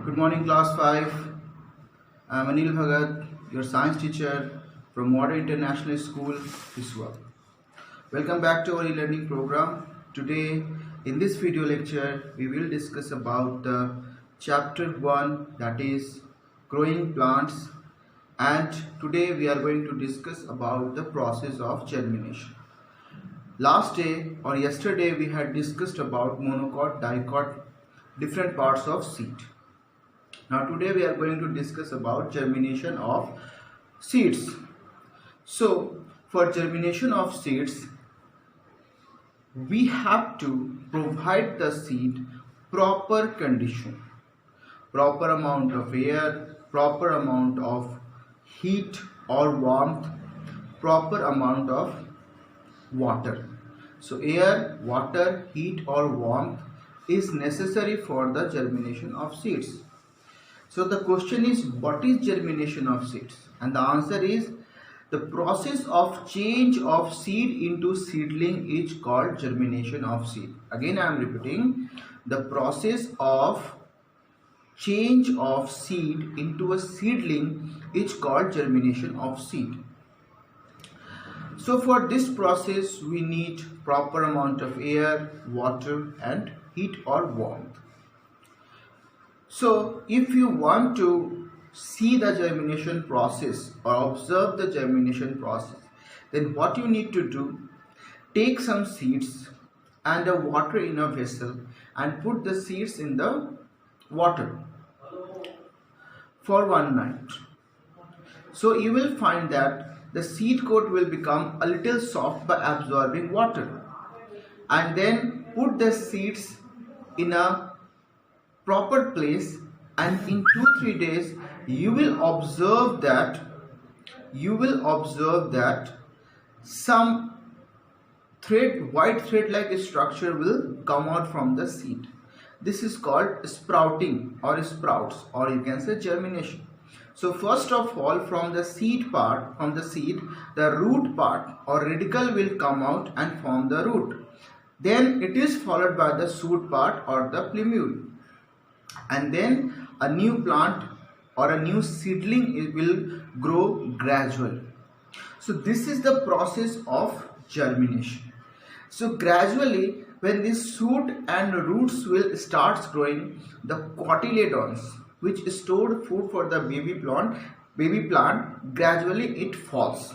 Good morning, class 5. I'm Anil Bhagat, your science teacher from Modern International School, Iswa. Welcome back to our e-learning program. Today, in this video lecture, we will discuss about the chapter 1, that is growing plants, and today we are going to discuss about the process of germination. Last day or yesterday we had discussed about monocot, dicot, different parts of seed. Now today we are going to discuss about germination of seeds. So for germination of seeds, we have to provide the seed proper condition, proper amount of air, proper amount of heat or warmth, proper amount of water. So air, water, heat or warmth is necessary for the germination of seeds. So the question is, what is germination of seeds? And the answer is, the process of change of seed into seedling is called germination of seed. Again I am repeating, the process of change of seed into a seedling is called germination of seed. So for this process we need proper amount of air, water and heat or warmth. So if you want to see the germination process or observe the germination process, then what you need to do, take some seeds and a water in a vessel and put the seeds in the water for one night. So you will find that the seed coat will become a little soft by absorbing water, and then put the seeds in a proper place, and in 2-3 days you will observe that some white thread like structure will come out from the seed. This is called sprouting or sprouts, or you can say germination. So first of all, from the seed, the root part or radicle will come out and form the root. Then it is followed by the shoot part or the plumule, and then a new plant or a new seedling will grow gradually. So this is the process of germination. So gradually, when this shoot and roots will start growing, the cotyledons, which stored food for the baby plant, gradually it falls.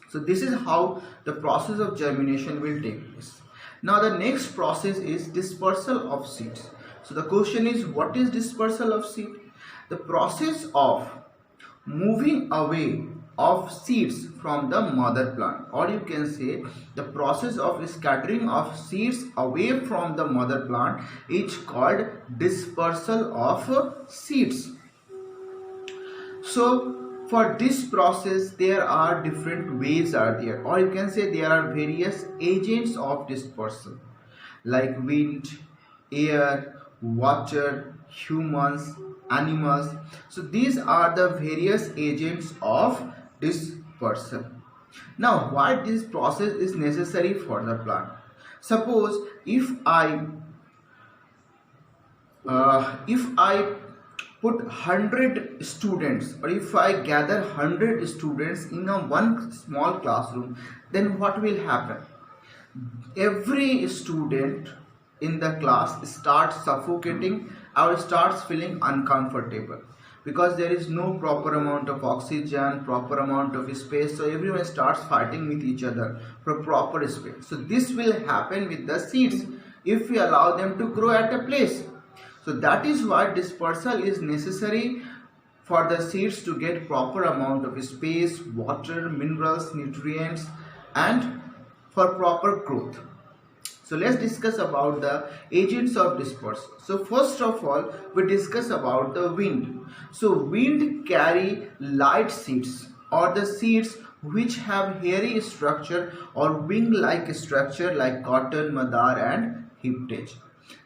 So this is how the process of germination will take place. Now the next process is dispersal of seeds. So the question is, what is dispersal of seed? The process of moving away of seeds from the mother plant, or you can say the process of scattering of seeds away from the mother plant is called dispersal of seeds. So for this process there are different ways are there, or you can say there are various agents of dispersal like wind, air, water, humans, animals. So these are the various agents of dispersal. Now why this process is necessary for the plant? Suppose if I put 100 students, or if I gather 100 students in a one small classroom, then what will happen? Every student in the class starts suffocating or starts feeling uncomfortable, because there is no proper amount of oxygen, proper amount of space. So everyone starts fighting with each other for proper space. So this will happen with the seeds if we allow them to grow at a place. So that is why dispersal is necessary for the seeds to get proper amount of space, water, minerals, nutrients, and for proper growth. So let's discuss about the agents of dispersal. So first of all, we discuss about the wind. So wind carry light seeds, or the seeds which have hairy structure or wing-like structure like cotton, madar and hiptage.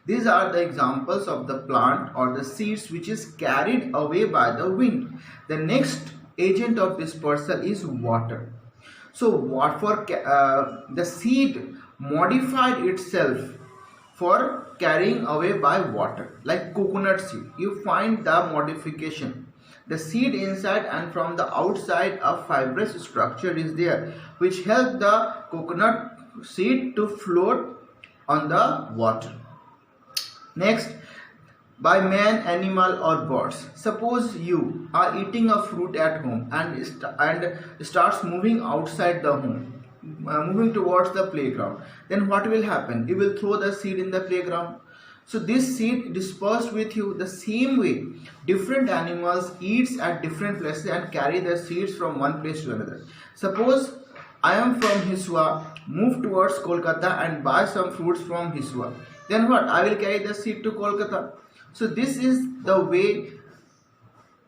These are the examples of the plant or the seeds which is carried away by the wind. The next agent of dispersal is water. So what for the seed modified itself for carrying away by water. Like coconut seed, you find the modification. The seed inside and from the outside a fibrous structure is there which help the coconut seed to float on the water. Next, by man, animal or birds. Suppose you are eating a fruit at home and starts moving outside the home, moving towards the playground. Then what will happen? You will throw the seed in the playground. So this seed dispersed with you. The same way different animals eats at different places and carry the seeds from one place to another. Suppose I am from Hiswa, move towards Kolkata and buy some fruits from Hiswa. Then what? I will carry the seed to Kolkata. So this is the way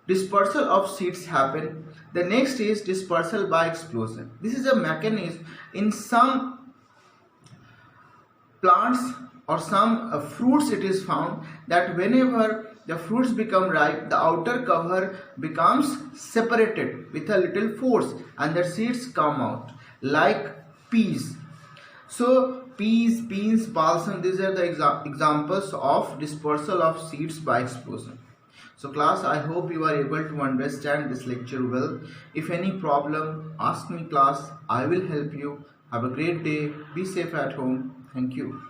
dispersal of seeds happen. The next is dispersal by explosion. This is a mechanism in some plants or some fruits. It is found that whenever the fruits become ripe, the outer cover becomes separated with a little force and the seeds come out, like peas. So peas, beans, balsam, these are the examples of dispersal of seeds by explosion. So class, I hope you are able to understand this lecture well. If any problem, ask me class, I will help you. Have a great day. Be safe at home. Thank you.